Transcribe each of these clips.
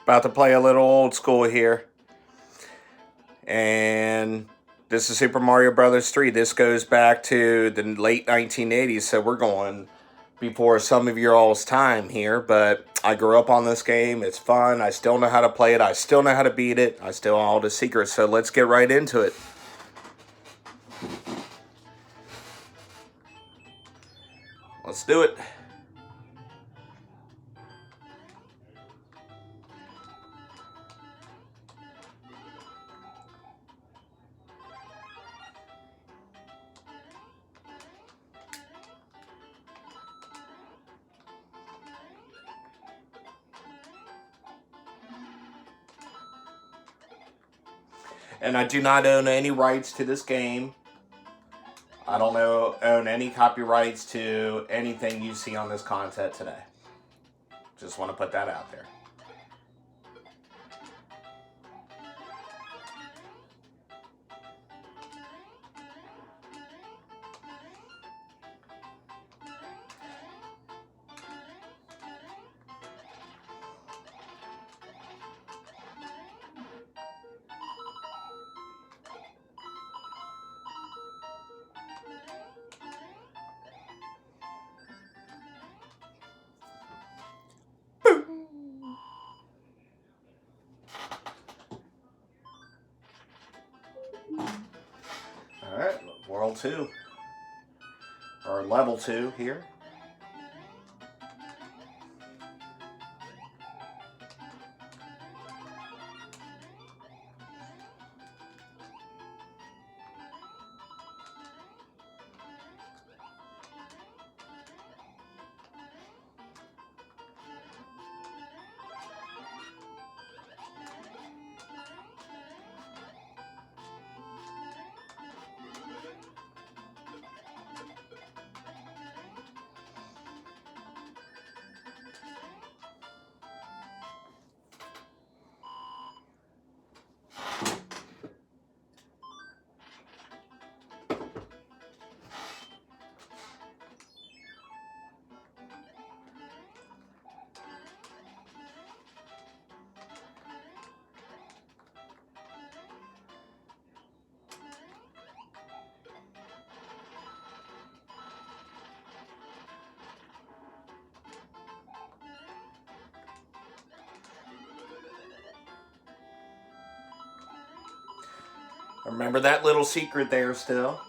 About to play a little old school here. And this is Super Mario Brothers 3. This goes back to the late 1980s, so we're going before some of your all's time here. But I grew up on this game. It's fun. I still know how to play it. I still know how to beat it. I still know all the secrets. So let's get right into it. Let's do it. And I do not own any rights to this game. I don't own any copyrights to anything you see on this content today. Just want to put that out there. Alright, World 2. Or Level 2 here. Remember that little secret there still.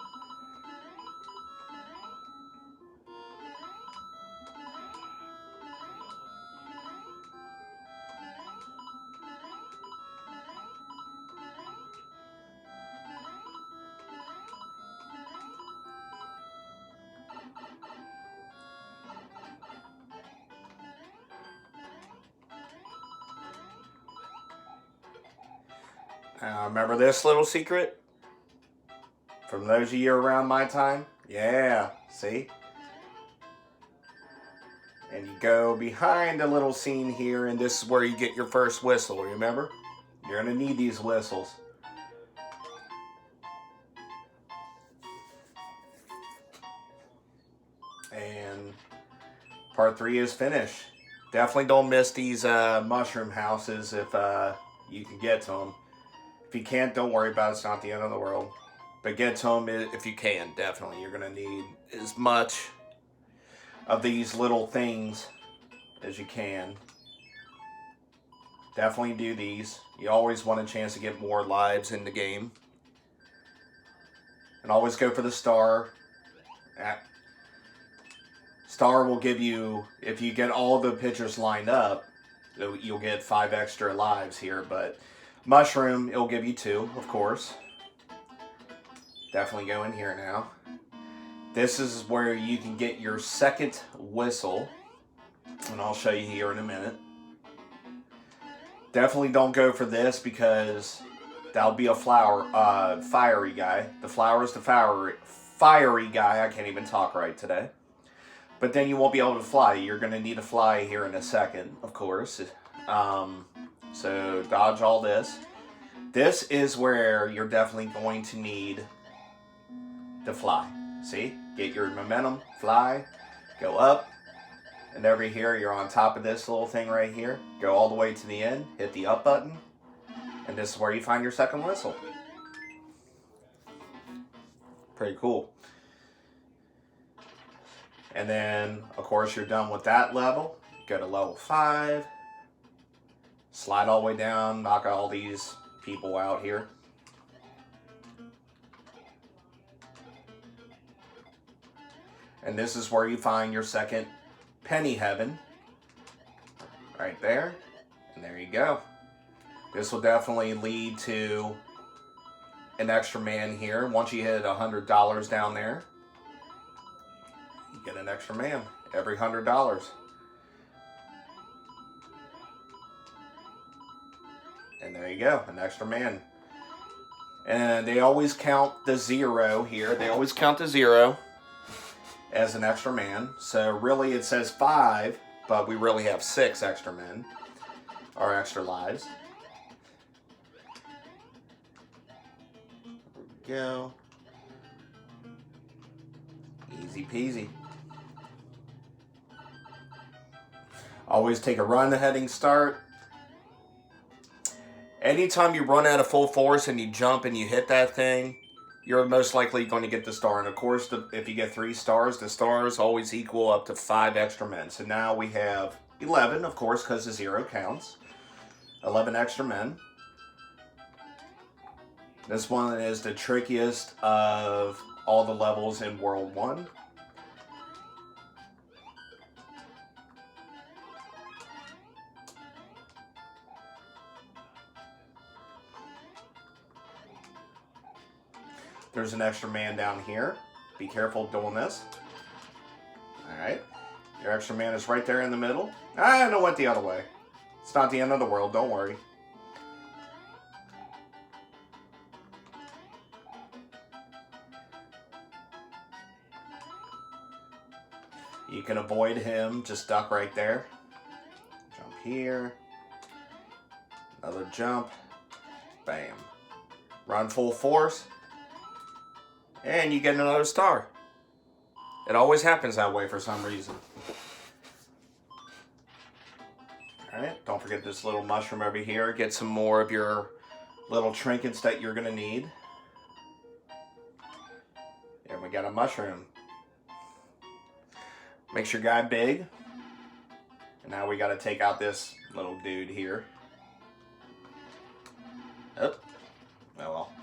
Remember this little secret? From those of you around my time? Yeah, see? And you go behind a little scene here, and this is where you get your first whistle, remember? You're going to need these whistles. And part 3 is finished. Definitely don't miss these mushroom houses if you can get to them. If you can't, don't worry about it. It's not the end of the world. But get to them if you can, definitely. You're going to need as much of these little things as you can. Definitely do these. You always want a chance to get more lives in the game. And always go for the star. Star will give you, if you get all the pictures lined up, you'll get 5 extra lives here. But mushroom, it'll give you 2, of course. Definitely go in here now. This is where you can get your second whistle. And I'll show you here in a minute. Definitely don't go for this because that'll be a fiery guy. The flower is the fiery guy. I can't even talk right today. But then you won't be able to fly. You're going to need to fly here in a second, of course. So dodge all this. This is where you're definitely going to need to fly. See? Get your momentum, fly, go up, And over here, you're on top of this little thing right here. Go all the way to the end, hit the up button, and this is where you find your second whistle. Pretty cool. And then, of course, you're done with that level. Go to level 5. Slide all the way down, knock all these people out here. And this is where you find your second penny heaven. Right there. And there you go. This will definitely lead to an extra man here. Once you hit $100 down there, you get an extra man every $100. And there you go, an extra man. And they always count the 0 here. They always count the 0 as an extra man. So really it says 5, but we really have 6 extra men, or extra lives. There we go. Easy peasy. Always take a run heading start. Anytime you run out of full force and you jump and you hit that thing, you're most likely going to get the star. And of course, if you get 3 stars, the stars always equal up to 5 extra men. So now we have 11, of course, because the 0 counts. 11 extra men. This one is the trickiest of all the levels in World 1. There's an extra man down here. Be careful doing this. Alright. Your extra man is right there in the middle. Ah, no, went the other way. It's not the end of the world, don't worry. You can avoid him, just duck right there. Jump here. Another jump. Bam. Run full force. And you get another star. It always happens that way for some reason. Alright, don't forget this little mushroom over here. Get some more of your little trinkets that you're going to need. And we got a mushroom. Makes your guy big. And now we got to take out this little dude here. Oh well.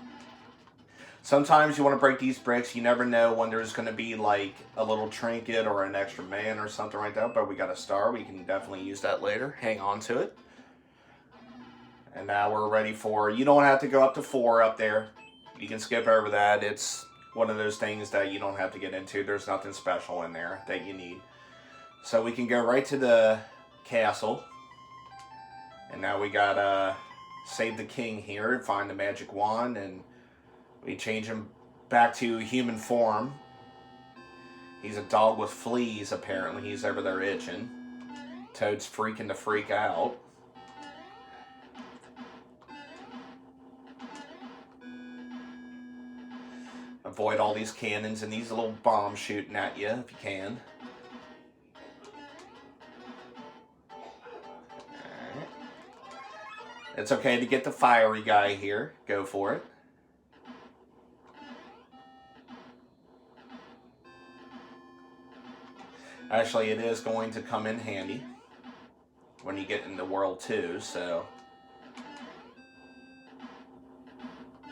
Sometimes you want to break these bricks. You never know when there's going to be like a little trinket or an extra man or something like that. But we got a star. We can definitely use that later. Hang on to it. And now we're ready for... You don't have to go up to 4 up there. You can skip over that. It's one of those things that you don't have to get into. There's nothing special in there that you need. So we can go right to the castle. And now we got to save the king here and find the magic wand. And we change him back to human form. He's a dog with fleas, apparently. He's over there itching. Toad's freaking the freak out. Avoid all these cannons and these little bombs shooting at you if you can. Alright. It's okay to get the fiery guy here. Go for it. Actually, it is going to come in handy when you get into World 2, so...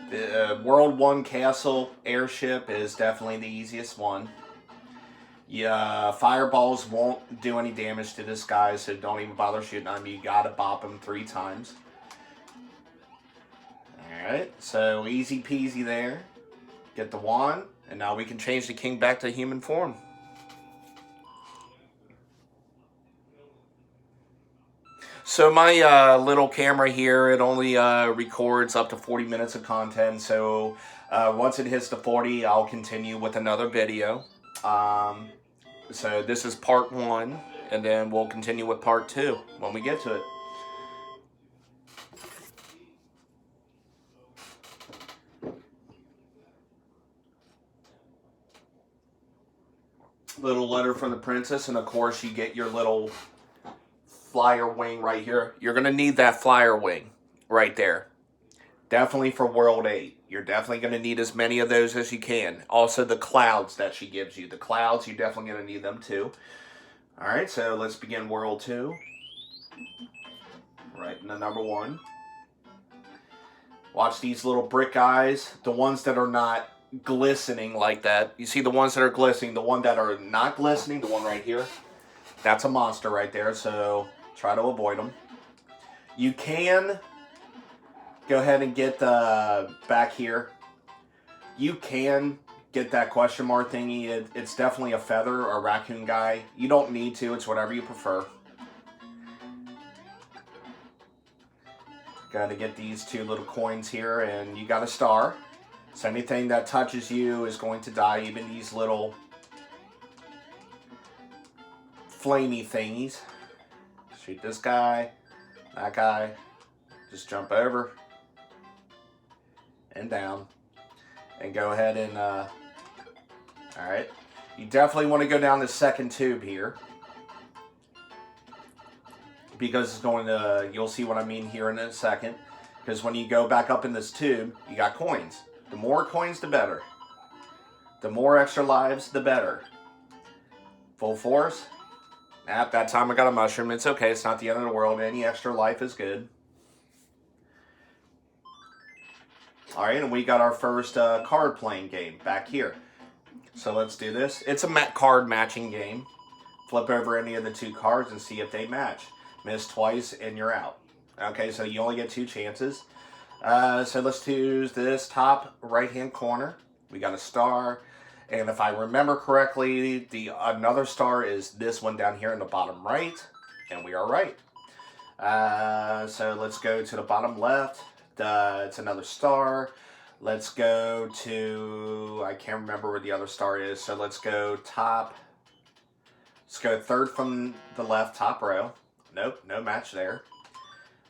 The World 1 Castle airship is definitely the easiest one. Yeah, fireballs won't do any damage to this guy, so don't even bother shooting on him. You gotta bop him 3 times. Alright, so easy peasy there. Get the wand, and now we can change the king back to human form. So my little camera here, it only records up to 40 minutes of content. So once it hits the 40, I'll continue with another video. So this is part 1, and then we'll continue with part 2 when we get to it. Little letter from the princess, and of course you get your little flyer wing right here. You're going to need that flyer wing right there. Definitely for World 8. You're definitely going to need as many of those as you can. Also the clouds that she gives you. The clouds, you're definitely going to need them too. Alright, so let's begin World 2. Right into number 1. Watch these little brick eyes. The ones that are not glistening like that. You see the ones that are glistening. The one that are not glistening, the one right here. That's a monster right there, so try to avoid them. You can go ahead and get the back here. You can get that question mark thingy. It's definitely a feather or a raccoon guy. You don't need to. It's whatever you prefer. Got to get these 2 little coins here, and you got a star. So anything that touches you is going to die. Even these little flamey thingies. Shoot this guy, that guy. Just jump over and down, and go ahead and alright, you definitely want to go down the second tube here, because it's going to, you'll see what I mean here in a second, because when you go back up in this tube, you got coins. The more coins, the better. The more extra lives, the better. Full force. At that time I got a mushroom. It's okay, it's not the end of the world. Any extra life is good. Alright, and we got our first card playing game back here. So let's do this. It's a card matching game. Flip over any of the 2 cards and see if they match. Miss twice and you're out. Okay, so you only get 2 chances. So let's choose this top right hand corner. We got a star. And if I remember correctly, another star is this one down here in the bottom right. And we are right. So let's go to the bottom left. It's another star. Let's go to, I can't remember where the other star is, so let's go top. Let's go third from the left, top row. Nope, no match there.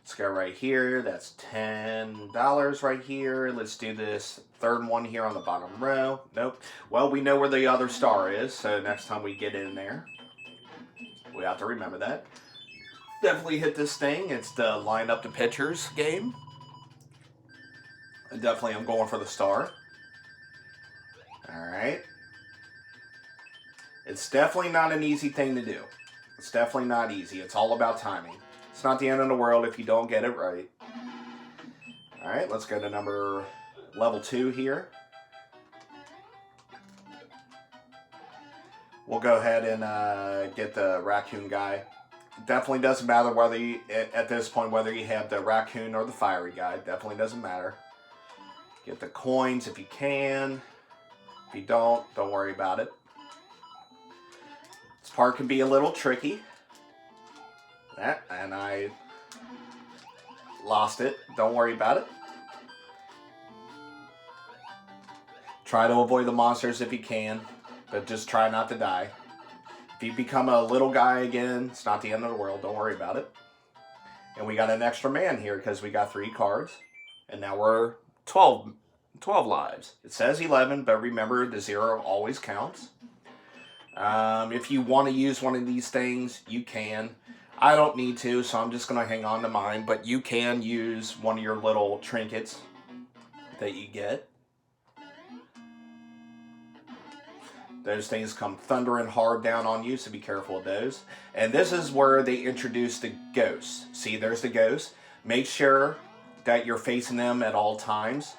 Let's go right here. That's $10 right here. Let's do this third one here on the bottom row. Nope. Well, we know where the other star is, so next time we get in there, we have to remember that. Definitely hit this thing. It's the line up the pictures game. Definitely I'm going for the star. Alright. It's definitely not an easy thing to do. It's definitely not easy. It's all about timing. It's not the end of the world if you don't get it right. Alright, let's go to level 2 here. We'll go ahead and get the raccoon guy. It definitely doesn't matter whether you, at this point, whether you have the raccoon or the fiery guy. It definitely doesn't matter. Get the coins if you can. If you don't worry about it. This part can be a little tricky. And I lost it. Don't worry about it. Try to avoid the monsters if you can, but just try not to die. If you become a little guy again, it's not the end of the world. Don't worry about it. And we got an extra man here because we got 3 cards. And now we're 12 lives. It says 11, but remember the 0 always counts. If you want to use one of these things, you can. I don't need to, so I'm just going to hang on to mine. But you can use one of your little trinkets that you get. Those things come thundering hard down on you, so be careful of those. And this is where they introduce the ghosts. See, there's the ghosts. Make sure that you're facing them at all times.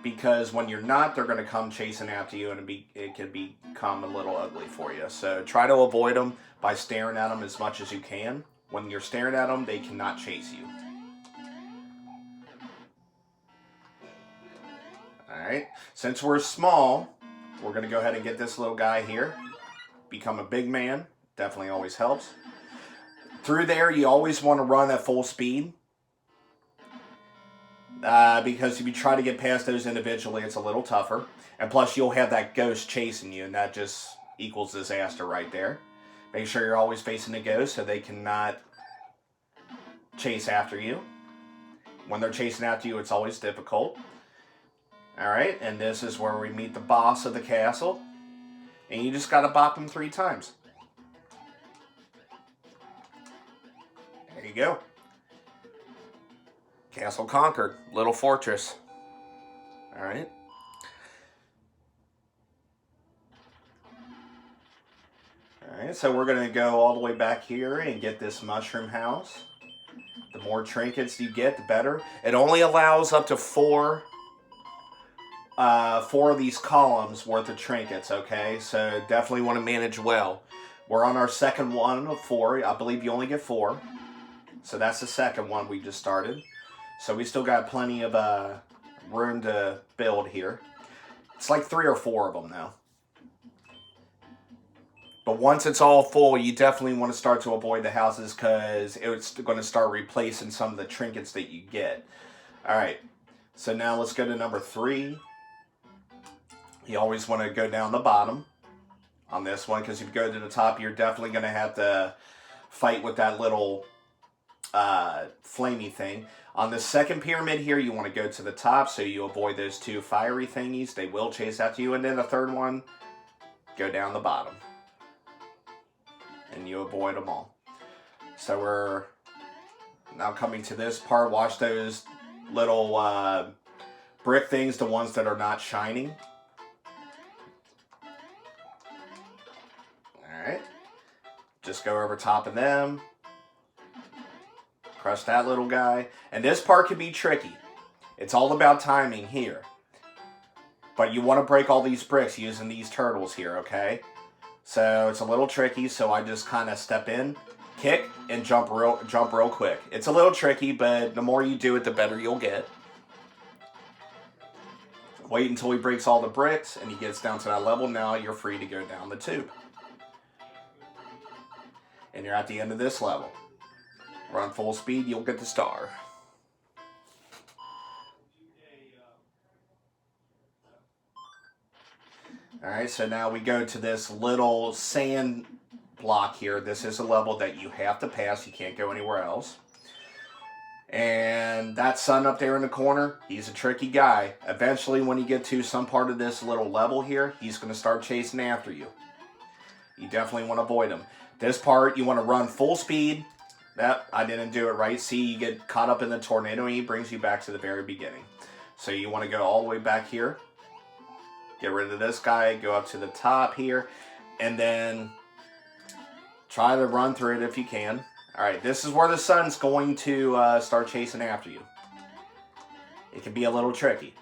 Because when you're not, they're going to come chasing after you, and it can become a little ugly for you. So try to avoid them by staring at them as much as you can. When you're staring at them, they cannot chase you. Alright, since we're small, we're going to go ahead and get this little guy here. Become a big man. Definitely always helps. Through there, you always want to run at full speed. Because if you try to get past those individually, it's a little tougher. And plus, you'll have that ghost chasing you, and that just equals disaster right there. Make sure you're always facing the ghost so they cannot chase after you. When they're chasing after you, it's always difficult. Alright, and this is where we meet the boss of the castle. And you just gotta bop them 3 times. There you go. Castle Concord, little fortress. Alright. Alright, so we're going to go all the way back here and get this mushroom house. The more trinkets you get, the better. It only allows up to 4 of these columns worth of trinkets, okay? So definitely want to manage well. We're on our second one of 4. I believe you only get 4. So that's the second one we just started. So we still got plenty of room to build here. It's like 3 or 4 of them now. But once it's all full, you definitely want to start to avoid the houses because it's going to start replacing some of the trinkets that you get. Alright, so now let's go to number 3. You always want to go down the bottom on this one because if you go to the top, you're definitely going to have to fight with that little flamey thing. On the second pyramid here, you want to go to the top so you avoid those 2 fiery thingies. They will chase after you. And then the third one, go down the bottom. And you avoid them all. So we're now coming to this part. Watch those little brick things, the ones that are not shining. Alright. Just go over top of them. Crush that little guy. And this part can be tricky. It's all about timing here. But you want to break all these bricks using these turtles here, okay? So it's a little tricky, so I just kind of step in, kick, and jump real quick. It's a little tricky, but the more you do it, the better you'll get. Wait until he breaks all the bricks, and he gets down to that level. Now you're free to go down the tube. And you're at the end of this level. Run full speed, you'll get the star. Alright, so now we go to this little sand block here. This is a level that you have to pass. You can't go anywhere else. And that sun up there in the corner, he's a tricky guy. Eventually, when you get to some part of this little level here, he's going to start chasing after you. You definitely want to avoid him. This part, you want to run full speed. That, I didn't do it right. See, you get caught up in the tornado and he brings you back to the very beginning. So you want to go all the way back here. Get rid of this guy, go up to the top here, and then try to run through it if you can. Alright, this is where the sun's going to start chasing after you. It can be a little tricky.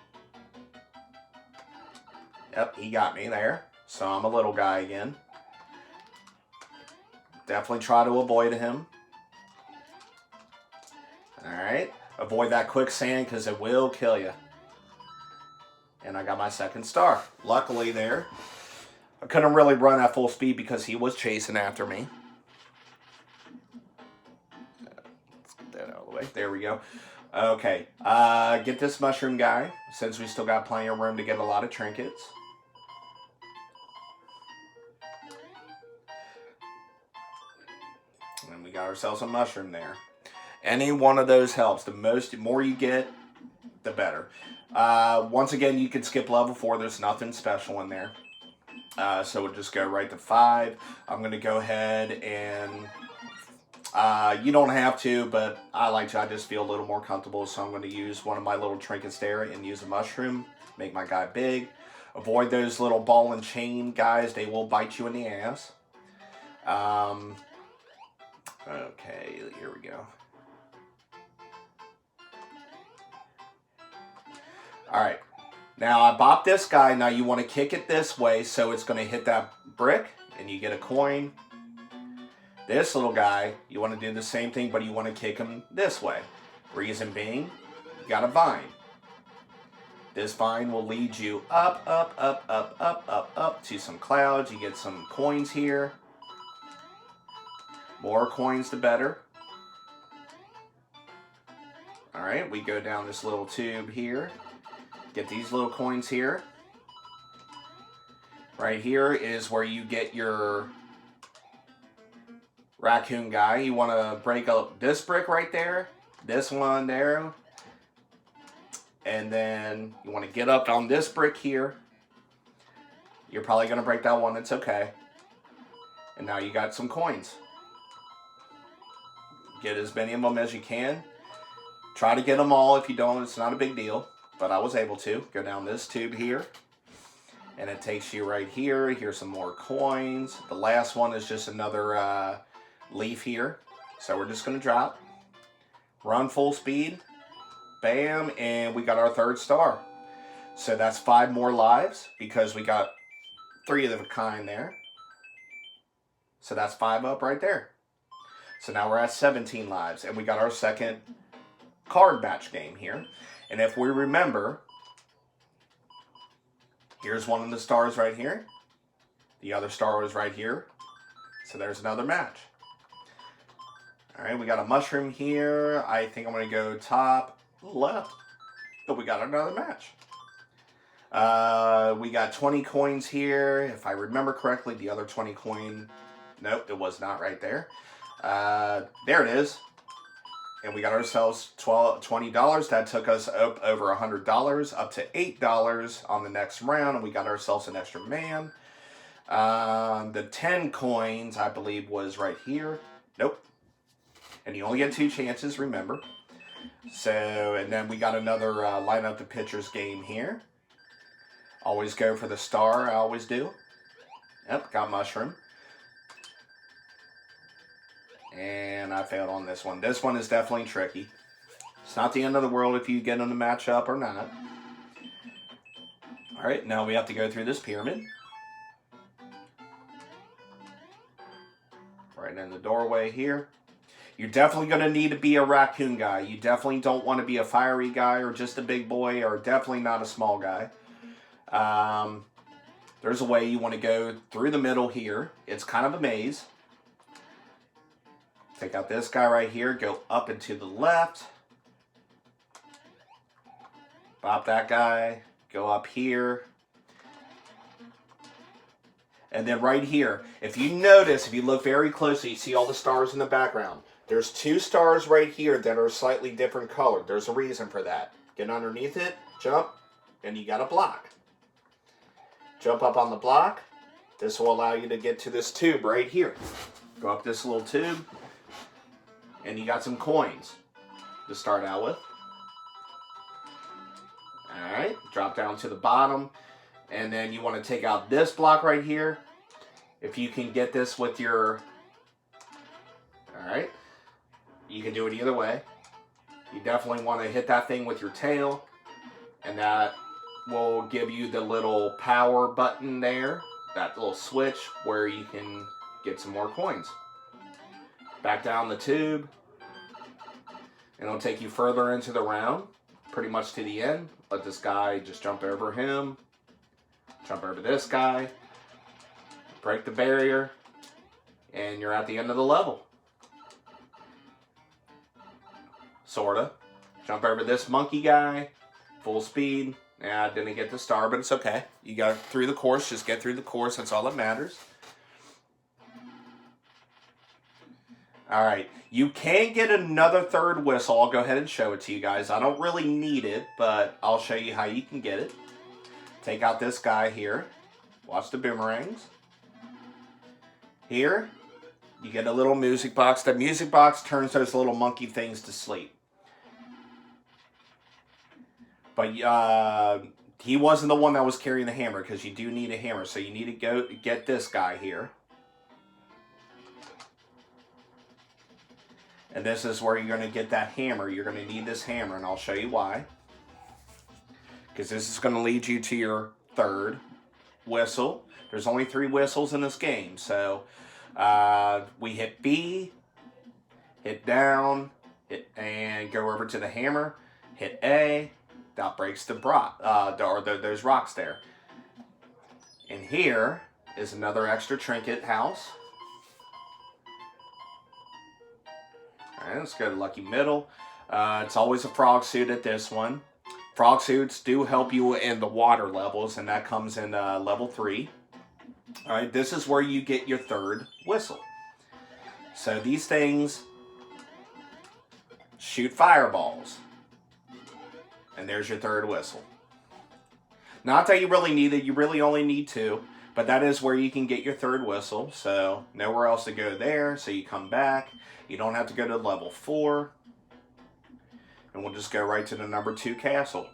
Yep, he got me there. So I'm a little guy again. Definitely try to avoid him. Alright, avoid that quicksand because it will kill you. And I got my second star. Luckily there. I couldn't really run at full speed because he was chasing after me. Let's get that out of the way. There we go. Okay. Get this mushroom guy, since we still got plenty of room to get a lot of trinkets. And we got ourselves a mushroom there. Any one of those helps. The more you get, the better. Once again, you can skip level 4. There's nothing special in there. So we'll just go right to 5. I'm going to go ahead and... you don't have to, but I like to. I just feel a little more comfortable. So I'm going to use one of my little trinkets there and use a mushroom. Make my guy big. Avoid those little ball and chain guys. They will bite you in the ass. Okay, here we go. Alright, now I bopped this guy. Now you want to kick it this way so it's going to hit that brick and you get a coin. This little guy, you want to do the same thing, but you want to kick him this way. Reason being, you got a vine. This vine will lead you up, up, up, up, up, up, up to some clouds. You get some coins here. More coins, the better. Alright, we go down this little tube here. Get these little coins here. Right here is where you get your raccoon guy. You want to break up this brick right there. This one there. And then you want to get up on this brick here. You're probably going to break that one. It's okay. And now you got some coins. Get as many of them as you can. Try to get them all. If you don't, it's not a big deal. But I was able to. Go down this tube here. And it takes you right here. Here's some more coins. The last one is just another leaf here. So we're just going to drop. Run full speed. Bam. And we got our third star. So that's 5 more lives because we got 3 of the kind there. So that's 5 up right there. So now we're at 17 lives. And we got our second card match game here. And if we remember, here's one of the stars right here. The other star was right here. So there's another match. All right, we got a mushroom here. I think I'm going to go top left. But we got another match. We got 20 coins here. If I remember correctly, the other 20 coin... Nope, it was not right there. There it is. And we got ourselves $20. That took us up over $100, up to $8 on the next round. And we got ourselves an extra man. The 10 coins, I believe, was right here. Nope. And you only get 2 chances, remember. So, and then we got another line up the pitchers game here. Always go for the star, I always do. Yep, got mushroom. And I failed on this one. This one is definitely tricky. It's not the end of the world if you get in the matchup or not. Alright, now we have to go through this pyramid. Right in the doorway here. You're definitely going to need to be a raccoon guy. You definitely don't want to be a fiery guy or just a big boy or definitely not a small guy. There's a way you want to go through the middle here. It's kind of a maze. Take out this guy right here. Go up and to the left. Bop that guy. Go up here. And then right here, if you notice, if you look very closely, you see all the stars in the background. There's 2 stars right here that are slightly different colored. There's a reason for that. Get underneath it, jump, and you got a block. Jump up on the block. This will allow you to get to this tube right here. Go up this little tube. And you got some coins to start out with. Alright, drop down to the bottom. And then you want to take out this block right here. If you can get this with your... Alright. You can do it either way. You definitely want to hit that thing with your tail. And that will give you the little power button there. That little switch where you can get some more coins. Back down the tube. And it'll take you further into the round. Pretty much to the end. Let this guy just jump over him. Jump over this guy. Break the barrier. And you're at the end of the level. Sorta. Jump over this monkey guy. Full speed. Yeah, I didn't get the star, but it's okay. You got through the course. Just get through the course. That's all that matters. Alright. You can get another third whistle. I'll go ahead and show it to you guys. I don't really need it, but I'll show you how you can get it. Take out this guy here. Watch the boomerangs. Here, you get a little music box. The music box turns those little monkey things to sleep. But he wasn't the one that was carrying the hammer because you do need a hammer. So you need to go get this guy here. And this is where you're going to get that hammer. You're going to need this hammer, and I'll show you why. Because this is going to lead you to your third whistle. There's only 3 whistles in this game. So we hit B, hit down, and go over to the hammer. Hit A. That breaks the those rocks there. And here is another extra trinket house. Alright, let's go to Lucky Middle. It's always a frog suit at this one. Frog suits do help you in the water levels, and that comes in level 3. Alright, this is where you get your third whistle. So these things shoot fireballs. And there's your third whistle. Not that you really need it, you really only need 2. But that is where you can get your third whistle. So nowhere else to go there. So you come back. You don't have to go to level 4. And we'll just go right to the number 2 castle.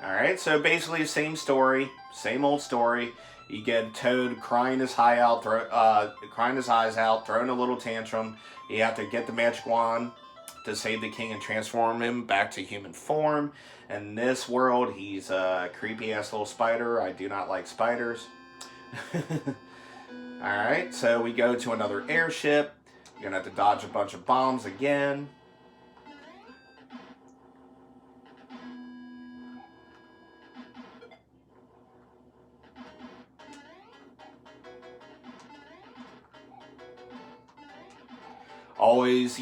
Alright, so basically the same story. Same old story. You get Toad crying his eyes out, throwing a little tantrum. You have to get the magic wand to save the king and transform him back to human form. In this world, he's a creepy-ass little spider. I do not like spiders. Alright, so we go to another airship. You're going to have to dodge a bunch of bombs again. Always,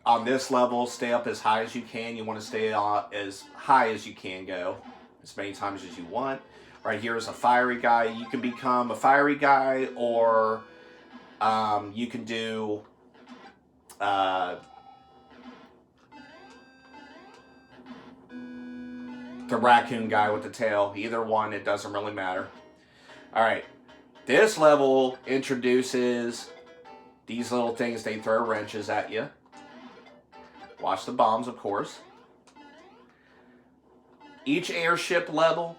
on this level, stay up as high as you can. You want to stay as high as you can go, as many times as you want. Right here is a fiery guy. You can become a fiery guy, or you can do the raccoon guy with the tail. Either one, it doesn't really matter. Alright, this level introduces these little things. They throw wrenches at you. Watch the bombs, of course. Each airship level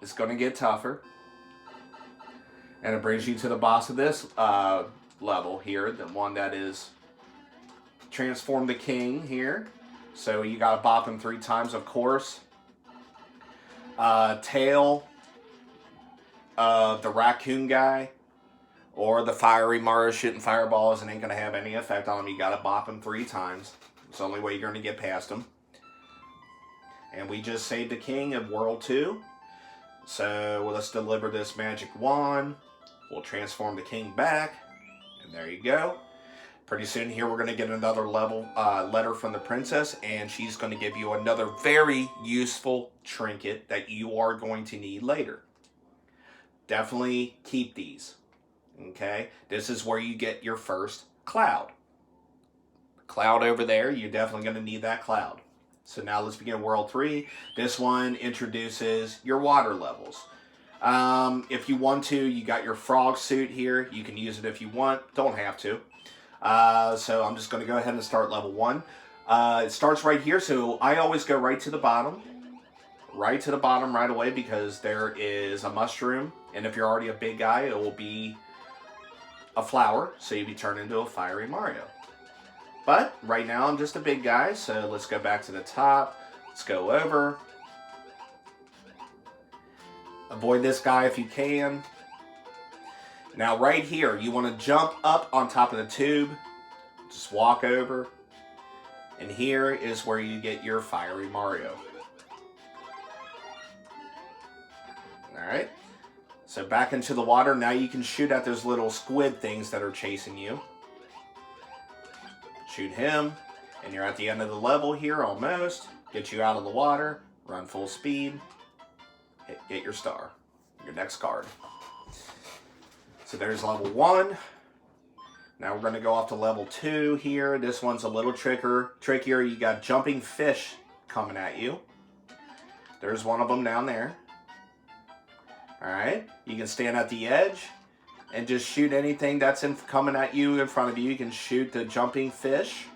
is going to get tougher. And it brings you to the boss of this level here. The one that is Transform the King here. So you got to bop him 3 times, of course. Tail of the raccoon guy. Or the fiery Mario shooting fireballs and ain't going to have any effect on him. You got to bop him 3 times. It's the only way you're going to get past him. And we just saved the king of World 2. So let's deliver this magic wand. We'll transform the king back. And there you go. Pretty soon here we're going to get another letter from the princess. And she's going to give you another very useful trinket that you are going to need later. Definitely keep these. Okay, this is where you get your first cloud. Cloud over there, you're definitely going to need that cloud. So now let's begin World 3. This one introduces your water levels. If you want to, you got your frog suit here. You can use it if you want. Don't have to. So I'm just going to go ahead and start level 1. It starts right here, so I always go right to the bottom. Right to the bottom right away because there is a mushroom. And if you're already a big guy, it will be a flower, so you'll be turned into a fiery Mario. But right now I'm just a big guy, so let's go back to the top. Let's go over. Avoid this guy if you can. Now right here, you want to jump up on top of the tube. Just walk over. And here is where you get your fiery Mario. Alright. So back into the water. Now you can shoot at those little squid things that are chasing you. Shoot him. And you're at the end of the level here almost. Get you out of the water. Run full speed. Get your star. Your next card. So there's level 1. Now we're going to go off to level 2 here. This one's a little trickier. You got jumping fish coming at you. There's one of them down there. Alright, you can stand at the edge and just shoot anything that's coming at you in front of you. You can shoot the jumping fish.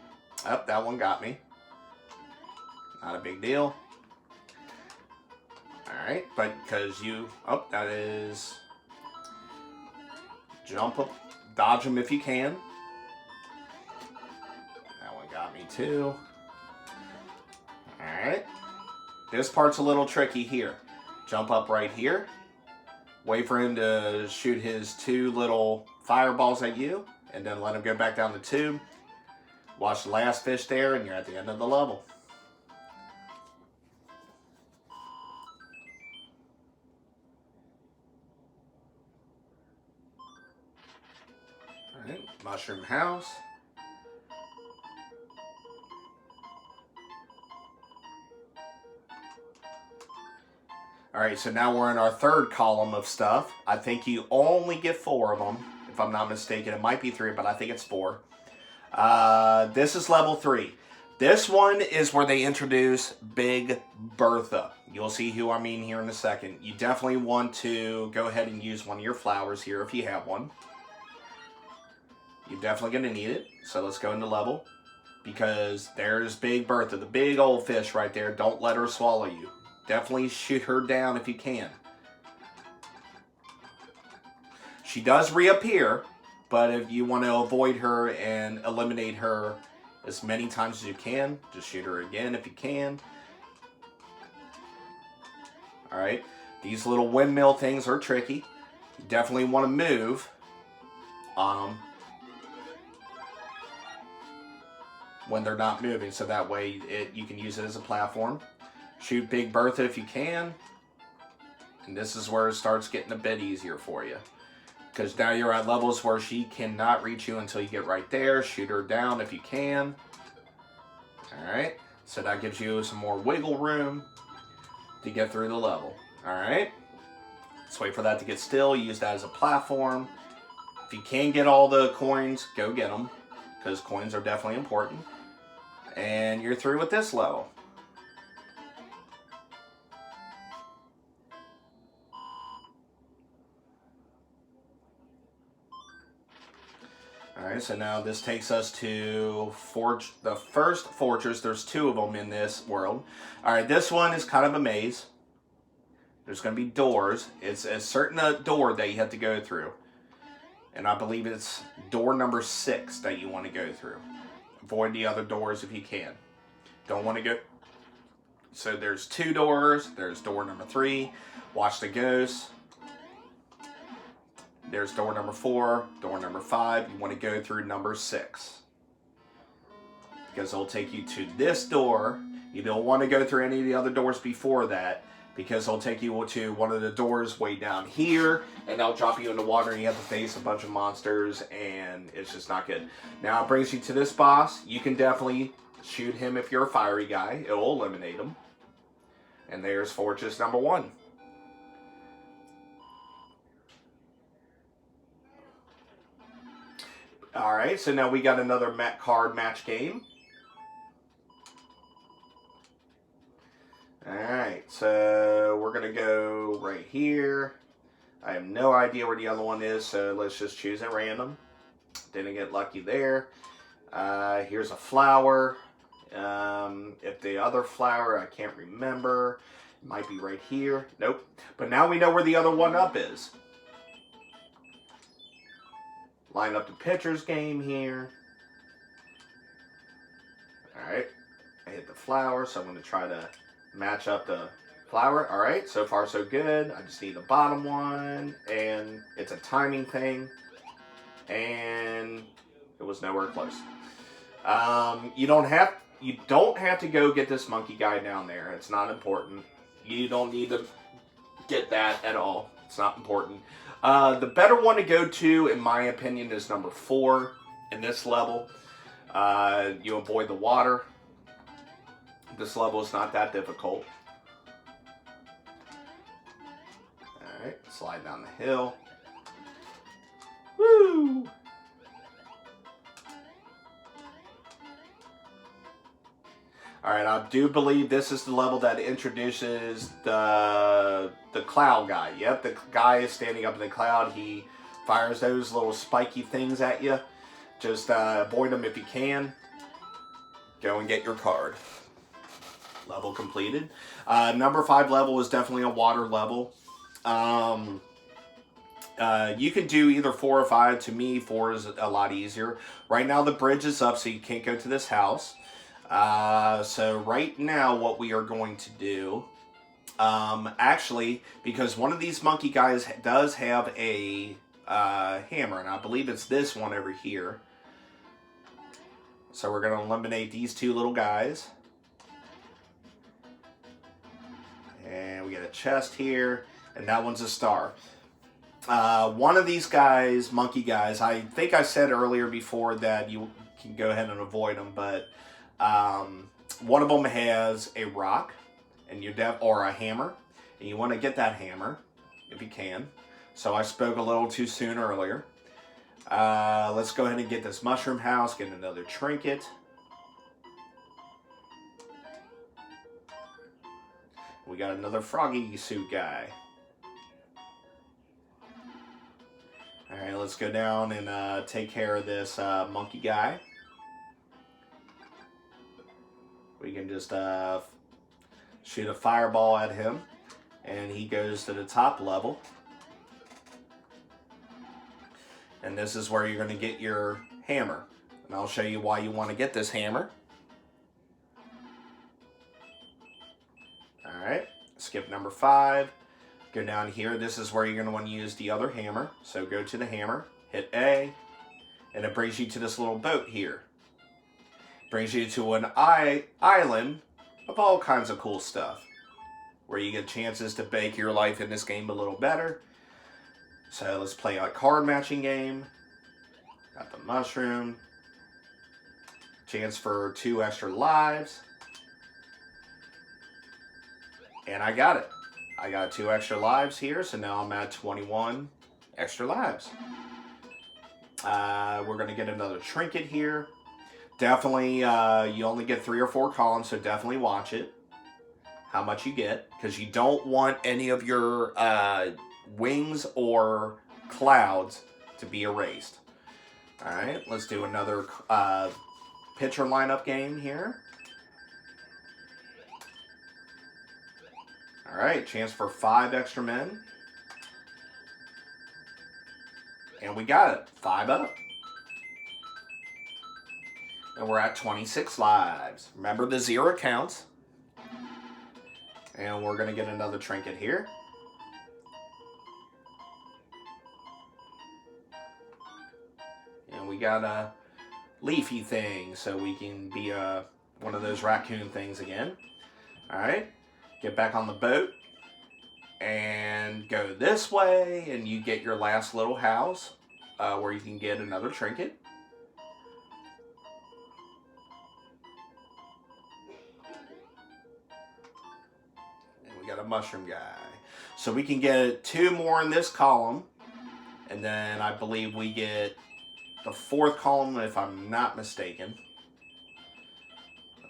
Oh, that one got me. Not a big deal. Alright, but because you... Oh, that is... Jump up, dodge them if you can. That one got me too. Alright. This part's a little tricky here. Jump up right here. Wait for him to shoot his 2 little fireballs at you, and then let him go back down the tube. Watch the last fish there, and you're at the end of the level. Alright, mushroom house. Alright, so now we're in our 3rd column of stuff. I think you only get 4 of them, if I'm not mistaken. It might be 3, but I think it's 4. This is level 3. This one is where they introduce Big Bertha. You'll see who I mean here in a second. You definitely want to go ahead and use one of your flowers here if you have one. You're definitely going to need it. So let's go into level. Because there's Big Bertha, the big old fish right there. Don't let her swallow you. Definitely shoot her down if you can. She does reappear, but if you want to avoid her and eliminate her as many times as you can, just shoot her again if you can. Alright, these little windmill things are tricky. You definitely want to move on them when they're not moving, so that way you can use it as a platform. Shoot Big Bertha if you can. And this is where it starts getting a bit easier for you. Because now you're at levels where she cannot reach you until you get right there. Shoot her down if you can. Alright, so that gives you some more wiggle room to get through the level. Alright, let's wait for that to get still. Use that as a platform. If you can get all the coins, go get them. Because coins are definitely important. And you're through with this level. Alright, so now this takes us to the first fortress. There's 2 of them in this world. Alright, this one is kind of a maze. There's going to be doors. It's a certain door that you have to go through. And I believe it's door number 6 that you want to go through. Avoid the other doors if you can. Don't want to go... So there's 2 doors. There's door number 3. Watch the ghosts. There's door number 4, door number 5. You want to go through number 6. Because it'll take you to this door. You don't want to go through any of the other doors before that. Because it'll take you to one of the doors way down here. And they'll drop you in the water and you have to face a bunch of monsters. And it's just not good. Now it brings you to this boss. You can definitely shoot him if you're a fiery guy. It'll eliminate him. And there's fortress number 1. Alright, so now we got another card match game. Alright, so we're going to go right here. I have no idea where the other one is, so let's just choose at random. Didn't get lucky there. Here's a flower. If the other flower, I can't remember. It might be right here. Nope. But now we know where the other one up is. Line up the pitcher's game here. Alright. I hit the flower, so I'm going to try to match up the flower. Alright, so far so good. I just need the bottom one. And it's a timing thing. And it was nowhere close. You don't have to go get this monkey guy down there. It's not important. You don't need to get that at all. It's not important. The better one to go to, in my opinion, is number 4 in this level. You avoid the water. This level is not that difficult. Alright, slide down the hill. Woo! Alright, I do believe this is the level that introduces the cloud guy. Yep, the guy is standing up in the cloud. He fires those little spiky things at you. Just avoid them if you can. Go and get your card. Level completed. Number 5 level is definitely a water level. You can do either 4 or 5. To me, 4 is a lot easier. Right now the bridge is up, so you can't go to this house. So right now what we are going to do, actually, because one of these monkey guys does have a hammer, and I believe it's this one over here. So we're going to eliminate these 2 little guys. And we get a chest here, and that one's a star. One of these guys, monkey guys, I think I said earlier before that you can go ahead and avoid them, but one of them has a rock and or a hammer, and you want to get that hammer if you can. So I spoke a little too soon earlier. Let's go ahead and get this mushroom house, get another trinket. another froggy suit guy. Alright, let's go down and take care of this monkey guy. We can just shoot a fireball at him, and he goes to the top level. And this is where you're going to get your hammer. And I'll show you why you want to get this hammer. Alright, skip number 5. Go down here. This is where you're going to want to use the other hammer. So go to the hammer, hit A, and it brings you to this little boat here. Brings you to an island of all kinds of cool stuff, where you get chances to make your life in this game a little better. So let's play a card matching game. Got the mushroom. Chance for 2 extra lives. And I got it. I got 2 extra lives here, so now I'm at 21 extra lives. We're going to get another trinket here. Definitely, you only get 3 or 4 columns, so definitely watch it. How much you get, because you don't want any of your wings or clouds to be erased. Alright, let's do another pitcher lineup game here. Alright, chance for 5 extra men. And we got it. 5 up. And we're at 26 lives. Remember, the 0 counts. And we're going to get another trinket here. And we got a leafy thing, so we can be one of those raccoon things again. Alright. Get back on the boat. And go this way. And you get your last little house where you can get another trinket. Got a mushroom guy. So we can get 2 more in this column. And then I believe we get the 4th column, if I'm not mistaken.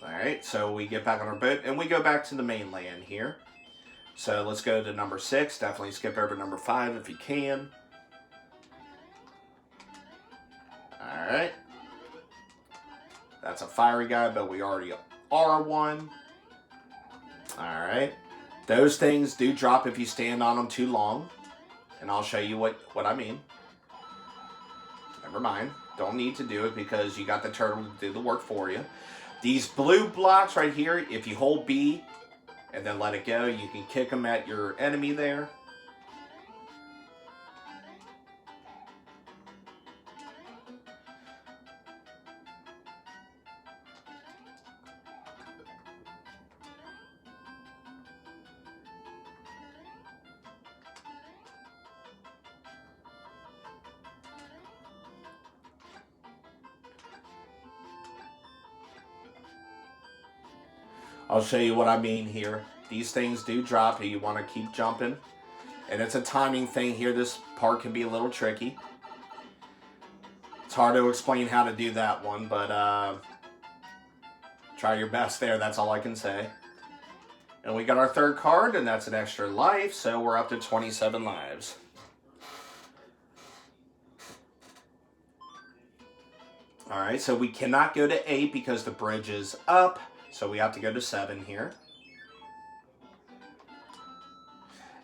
Alright, so we get back on our boat and we go back to the mainland here. So let's go to number 6. Definitely skip over number 5 if you can. Alright. That's a fiery guy, but we already are one. Alright. Those things do drop if you stand on them too long. And I'll show you what I mean. Never mind. Don't need to do it because you got the turtle to do the work for you. These blue blocks right here, if you hold B and then let it go, you can kick them at your enemy there. I'll show you what I mean here. These things do drop and you want to keep jumping. And it's a timing thing here. This part can be a little tricky. It's hard to explain how to do that one, but try your best there. That's all I can say. And we got our 3rd card, and that's an extra life, so we're up to 27 lives. Alright, so we cannot go to 8 because the bridge is up. So we have to go to 7 here.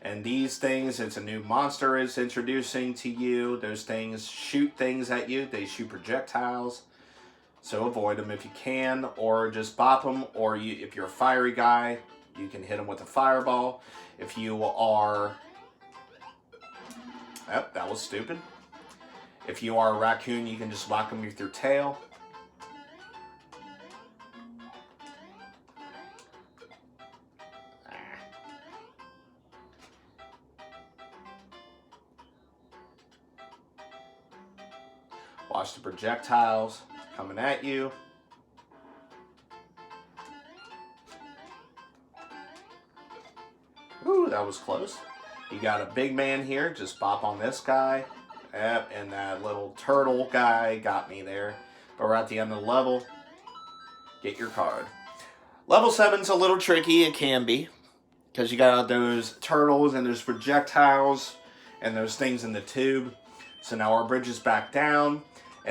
And these things, it's a new monster it's introducing to you. Those things shoot things at you. They shoot projectiles. So avoid them if you can, or just bop them. Or if you're a fiery guy, you can hit them with a fireball. If you are... Yep, that was stupid. If you are a raccoon, you can just whack them with your tail. Watch the projectiles coming at you. Ooh, that was close. You got a big man here. Just bop on this guy. Yep, and that little turtle guy got me there. But we're at the end of the level. Get your card. Level 7's a little tricky. It can be. because you got those turtles and those projectiles and those things in the tube. So now our bridge is back down.